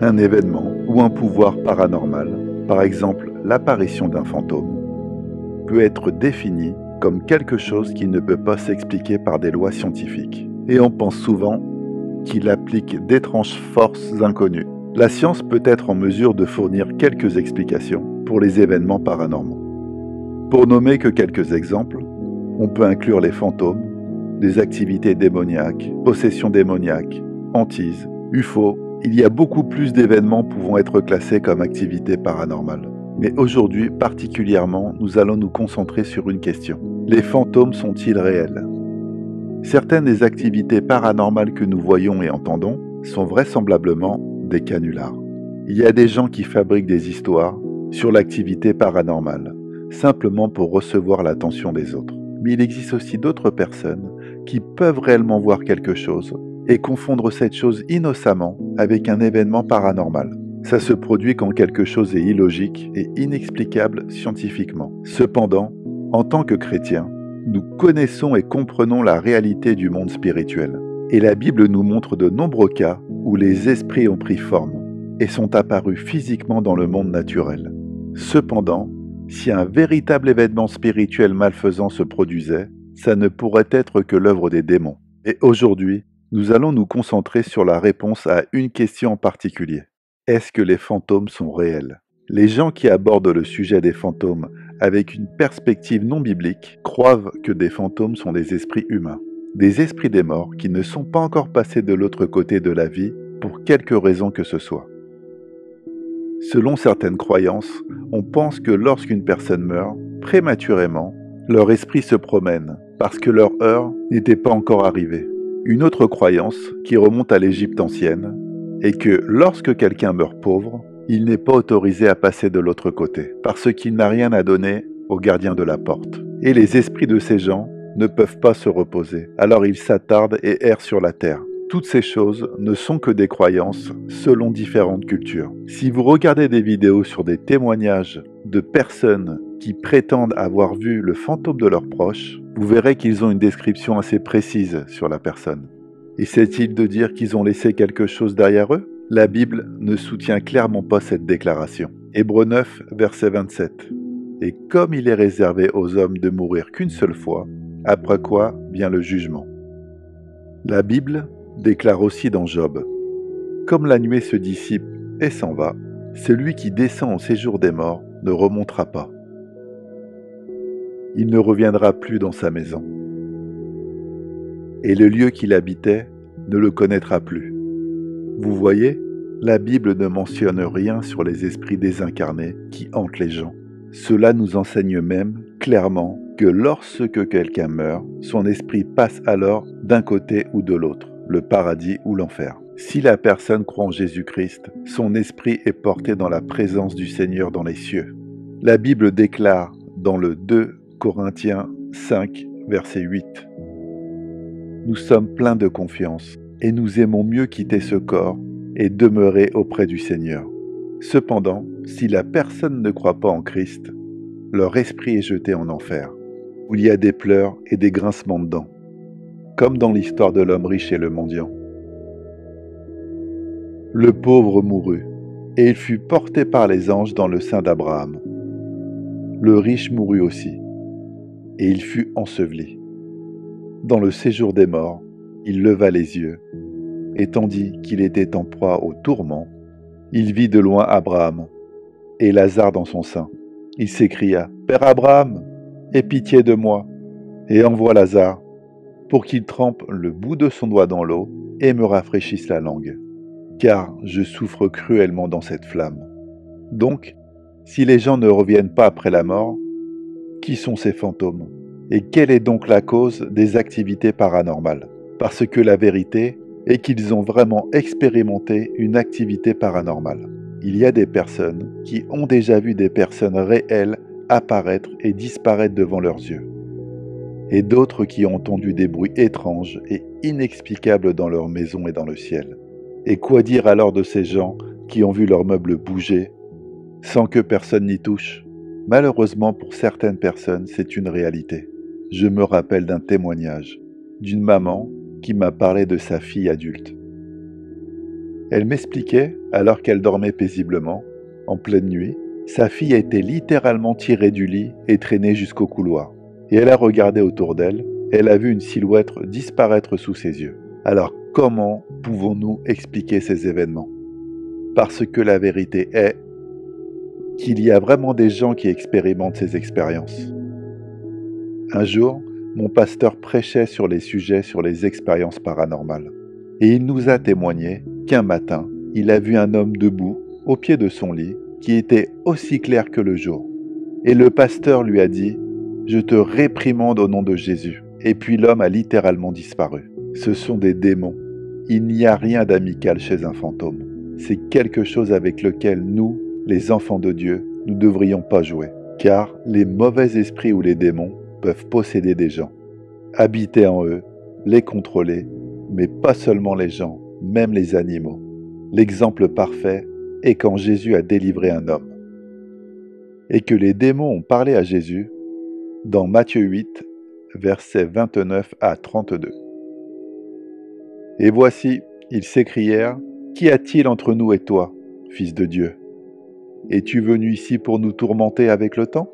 Un événement ou un pouvoir paranormal, par exemple l'apparition d'un fantôme, peut être défini comme quelque chose qui ne peut pas s'expliquer par des lois scientifiques. Et on pense souvent qu'il applique d'étranges forces inconnues. La science peut être en mesure de fournir quelques explications pour les événements paranormaux. Pour nommer que quelques exemples, on peut inclure les fantômes, des activités démoniaques, possessions démoniaques, hantises, UFO. Il y a beaucoup plus d'événements pouvant être classés comme activités paranormales. Mais aujourd'hui, particulièrement, nous allons nous concentrer sur une question. Les fantômes sont-ils réels ? Certaines des activités paranormales que nous voyons et entendons sont vraisemblablement des canulars. Il y a des gens qui fabriquent des histoires sur l'activité paranormale, simplement pour recevoir l'attention des autres. Mais il existe aussi d'autres personnes qui peuvent réellement voir quelque chose et confondre cette chose innocemment avec un événement paranormal. Ça se produit quand quelque chose est illogique et inexplicable scientifiquement. Cependant, en tant que chrétiens, nous connaissons et comprenons la réalité du monde spirituel. Et la Bible nous montre de nombreux cas où les esprits ont pris forme et sont apparus physiquement dans le monde naturel. Cependant, si un véritable événement spirituel malfaisant se produisait, ça ne pourrait être que l'œuvre des démons. Et aujourd'hui, nous allons nous concentrer sur la réponse à une question en particulier. Est-ce que les fantômes sont réels ? Les gens qui abordent le sujet des fantômes avec une perspective non biblique croient que des fantômes sont des esprits humains, des esprits des morts qui ne sont pas encore passés de l'autre côté de la vie pour quelque raison que ce soit. Selon certaines croyances, on pense que lorsqu'une personne meurt, prématurément, leur esprit se promène parce que leur heure n'était pas encore arrivée. Une autre croyance, qui remonte à l'Égypte ancienne, est que lorsque quelqu'un meurt pauvre, il n'est pas autorisé à passer de l'autre côté, parce qu'il n'a rien à donner au gardien de la porte. Et les esprits de ces gens ne peuvent pas se reposer, alors ils s'attardent et errent sur la terre. Toutes ces choses ne sont que des croyances selon différentes cultures. Si vous regardez des vidéos sur des témoignages de personnes qui prétendent avoir vu le fantôme de leurs proches, vous verrez qu'ils ont une description assez précise sur la personne. Essaie-t-il de dire qu'ils ont laissé quelque chose derrière eux ? La Bible ne soutient clairement pas cette déclaration. Hébreux 9, verset 27. Et comme il est réservé aux hommes de mourir qu'une seule fois, après quoi vient le jugement. La Bible déclare aussi dans Job, « Comme la nuée se dissipe et s'en va, celui qui descend au séjour des morts ne remontera pas. Il ne reviendra plus dans sa maison. Et le lieu qu'il habitait ne le connaîtra plus. » Vous voyez, la Bible ne mentionne rien sur les esprits désincarnés qui hantent les gens. Cela nous enseigne même clairement que lorsque quelqu'un meurt, son esprit passe alors d'un côté ou de l'autre, le paradis ou l'enfer. Si la personne croit en Jésus-Christ, son esprit est porté dans la présence du Seigneur dans les cieux. La Bible déclare dans le 2 Corinthiens 5, verset 8, « Nous sommes pleins de confiance et nous aimons mieux quitter ce corps et demeurer auprès du Seigneur. Cependant, si la personne ne croit pas en Christ, leur esprit est jeté en enfer, où il y a des pleurs et des grincements de dents, comme dans l'histoire de l'homme riche et le mendiant. Le pauvre mourut, et il fut porté par les anges dans le sein d'Abraham. Le riche mourut aussi, et il fut enseveli. Dans le séjour des morts, il leva les yeux, et tandis qu'il était en proie au tourment, il vit de loin Abraham et Lazare dans son sein. Il s'écria, « Père Abraham, aie pitié de moi, et envoie Lazare, pour qu'il trempe le bout de son doigt dans l'eau et me rafraîchisse la langue, car je souffre cruellement dans cette flamme. » Donc, si les gens ne reviennent pas après la mort, qui sont ces fantômes? Et quelle est donc la cause des activités paranormales? Parce que la vérité est qu'ils ont vraiment expérimenté une activité paranormale. Il y a des personnes qui ont déjà vu des personnes réelles apparaître et disparaître devant leurs yeux. Et d'autres qui ont entendu des bruits étranges et inexplicables dans leur maison et dans le ciel. Et quoi dire alors de ces gens qui ont vu leurs meubles bouger sans que personne n'y touche? Malheureusement pour certaines personnes, c'est une réalité. Je me rappelle d'un témoignage d'une maman qui m'a parlé de sa fille adulte. Elle m'expliquait, alors qu'elle dormait paisiblement, en pleine nuit, sa fille a été littéralement tirée du lit et traînée jusqu'au couloir. Et elle a regardé autour d'elle, et elle a vu une silhouette disparaître sous ses yeux. Alors comment pouvons-nous expliquer ces événements? Parce que la vérité est qu'il y a vraiment des gens qui expérimentent ces expériences. Un jour, mon pasteur prêchait sur les expériences paranormales. Et il nous a témoigné qu'un matin, il a vu un homme debout, au pied de son lit, qui était aussi clair que le jour. Et le pasteur lui a dit « Je te réprimande au nom de Jésus ». Et puis l'homme a littéralement disparu. Ce sont des démons. Il n'y a rien d'amical chez un fantôme. C'est quelque chose avec lequel nous, les enfants de Dieu, nous ne devrions pas jouer. Car les mauvais esprits ou les démons peuvent posséder des gens, habiter en eux, les contrôler, mais pas seulement les gens, même les animaux. L'exemple parfait est quand Jésus a délivré un homme. Et que les démons ont parlé à Jésus dans Matthieu 8, versets 29 à 32. Et voici, ils s'écrièrent, « Qu'y a-t-il entre nous et toi, Fils de Dieu? Es-tu venu ici pour nous tourmenter avec le temps ?»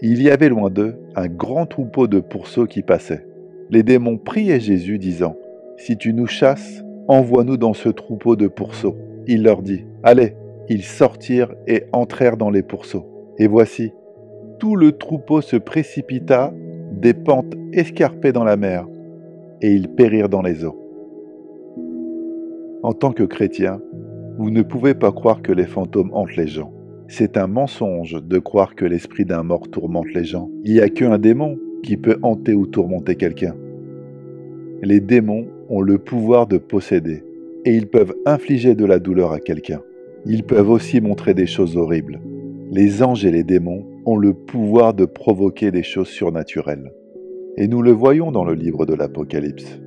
Il y avait loin d'eux un grand troupeau de pourceaux qui passait. Les démons priaient Jésus, disant, « Si tu nous chasses, envoie-nous dans ce troupeau de pourceaux. » Il leur dit, « Allez !» Ils sortirent et entrèrent dans les pourceaux. Et voici, tout le troupeau se précipita des pentes escarpées dans la mer, et ils périrent dans les eaux. En tant que chrétien, vous ne pouvez pas croire que les fantômes hantent les gens. C'est un mensonge de croire que l'esprit d'un mort tourmente les gens. Il n'y a qu'un démon qui peut hanter ou tourmenter quelqu'un. Les démons ont le pouvoir de posséder, et ils peuvent infliger de la douleur à quelqu'un. Ils peuvent aussi montrer des choses horribles. Les anges et les démons ont le pouvoir de provoquer des choses surnaturelles. Et nous le voyons dans le livre de l'Apocalypse,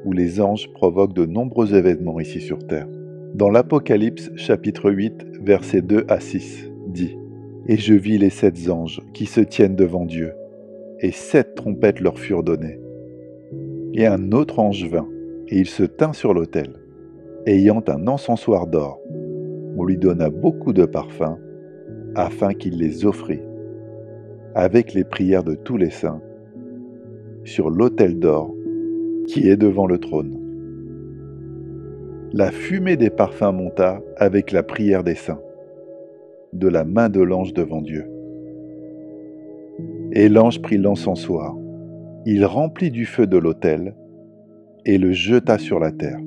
où les anges provoquent de nombreux événements ici sur terre. Dans l'Apocalypse, chapitre 8, versets 2 à 6, dit « Et je vis les 7 anges qui se tiennent devant Dieu, et 7 trompettes leur furent données. Et un autre ange vint, et il se tint sur l'autel, ayant un encensoir d'or. On lui donna beaucoup de parfums, afin qu'il les offrît, avec les prières de tous les saints, sur l'autel d'or qui est devant le trône. La fumée des parfums monta avec la prière des saints, de la main de l'ange devant Dieu. Et l'ange prit l'encensoir, il remplit du feu de l'autel, et le jeta sur la terre.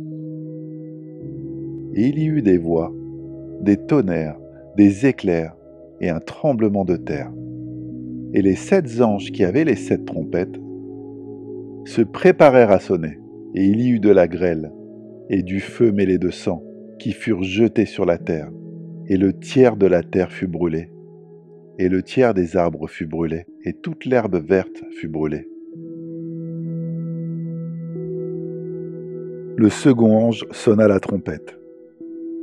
Et il y eut des voix, des tonnerres, des éclairs, et un tremblement de terre. Et les 7 anges qui avaient les 7 trompettes se préparèrent à sonner, et il y eut de la grêle, et du feu mêlé de sang, qui furent jetés sur la terre, et le tiers de la terre fut brûlé, et le tiers des arbres fut brûlé, et toute l'herbe verte fut brûlée. Le second ange sonna la trompette,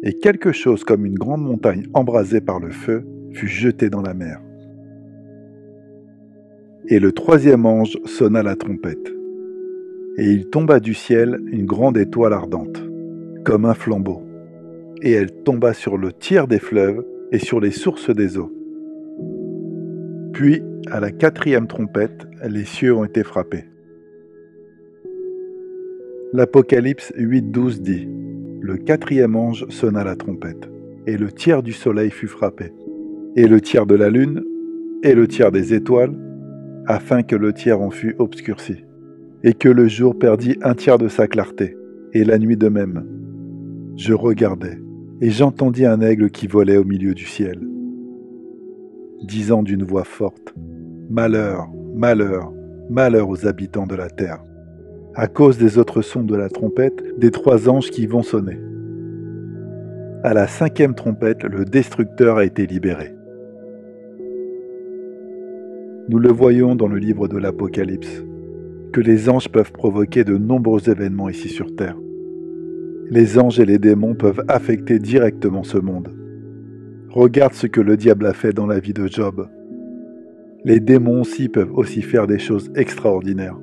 et quelque chose comme une grande montagne embrasée par le feu fut jeté dans la mer. Et le troisième ange sonna la trompette, et il tomba du ciel une grande étoile ardente, comme un flambeau, et elle tomba sur le tiers des fleuves et sur les sources des eaux. Puis, à la 4e trompette, les cieux ont été frappés. L'Apocalypse 8:12 dit « Le 4e ange sonna la trompette, et le tiers du soleil fut frappé, et le tiers de la lune, et le tiers des étoiles, afin que le tiers en fût obscurci, et que le jour perdit un tiers de sa clarté, et la nuit de même. Je regardais, et j'entendis un aigle qui volait au milieu du ciel, disant d'une voix forte, « Malheur, malheur, malheur aux habitants de la terre, à cause des autres sons de la trompette des 3 anges qui vont sonner. » À la 5e trompette, le destructeur a été libéré. Nous le voyons dans le livre de l'Apocalypse, que les anges peuvent provoquer de nombreux événements ici sur terre. Les anges et les démons peuvent affecter directement ce monde. Regarde ce que le diable a fait dans la vie de Job. Les démons aussi peuvent aussi faire des choses extraordinaires.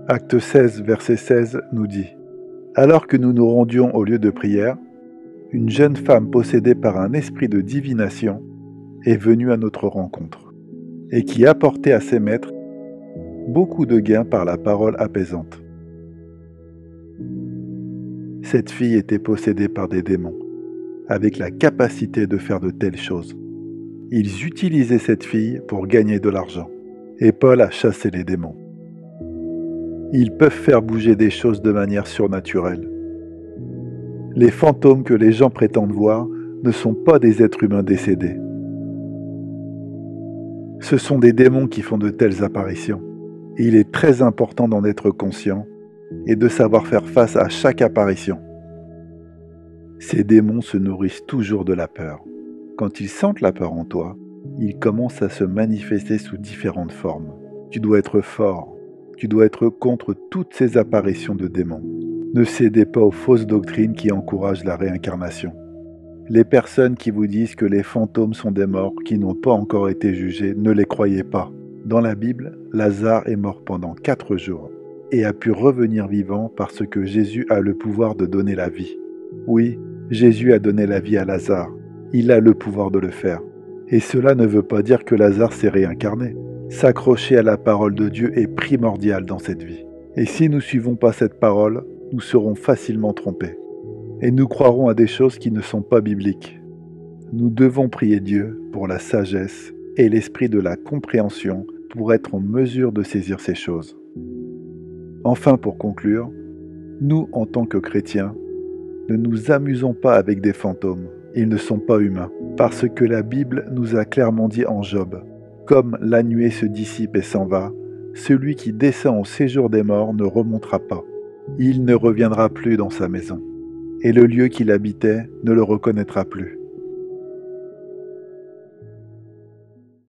Acte 16, verset 16 nous dit « Alors que nous nous rendions au lieu de prière, une jeune femme possédée par un esprit de divination est venue à notre rencontre et qui apportait à ses maîtres beaucoup de gains par la parole apaisante. Cette fille était possédée par des démons, avec la capacité de faire de telles choses. Ils utilisaient cette fille pour gagner de l'argent, et Paul a chassé les démons. Ils peuvent faire bouger des choses de manière surnaturelle. Les fantômes que les gens prétendent voir ne sont pas des êtres humains décédés. Ce sont des démons qui font de telles apparitions. Et il est très important d'en être conscient et de savoir faire face à chaque apparition. Ces démons se nourrissent toujours de la peur. Quand ils sentent la peur en toi, ils commencent à se manifester sous différentes formes. Tu dois être fort. Tu dois être contre toutes ces apparitions de démons. Ne cédez pas aux fausses doctrines qui encouragent la réincarnation. Les personnes qui vous disent que les fantômes sont des morts qui n'ont pas encore été jugés, ne les croyez pas. Dans la Bible, Lazare est mort pendant 4 jours et a pu revenir vivant parce que Jésus a le pouvoir de donner la vie. Oui, Jésus a donné la vie à Lazare. Il a le pouvoir de le faire. Et cela ne veut pas dire que Lazare s'est réincarné. S'accrocher à la parole de Dieu est primordial dans cette vie. Et si nous ne suivons pas cette parole, nous serons facilement trompés. Et nous croirons à des choses qui ne sont pas bibliques. Nous devons prier Dieu pour la sagesse et l'esprit de la compréhension pour être en mesure de saisir ces choses. Enfin, pour conclure, nous, en tant que chrétiens, ne nous amusons pas avec des fantômes. Ils ne sont pas humains, parce que la Bible nous a clairement dit en Job, « Comme la nuée se dissipe et s'en va, celui qui descend au séjour des morts ne remontera pas. Il ne reviendra plus dans sa maison, et le lieu qu'il habitait ne le reconnaîtra plus.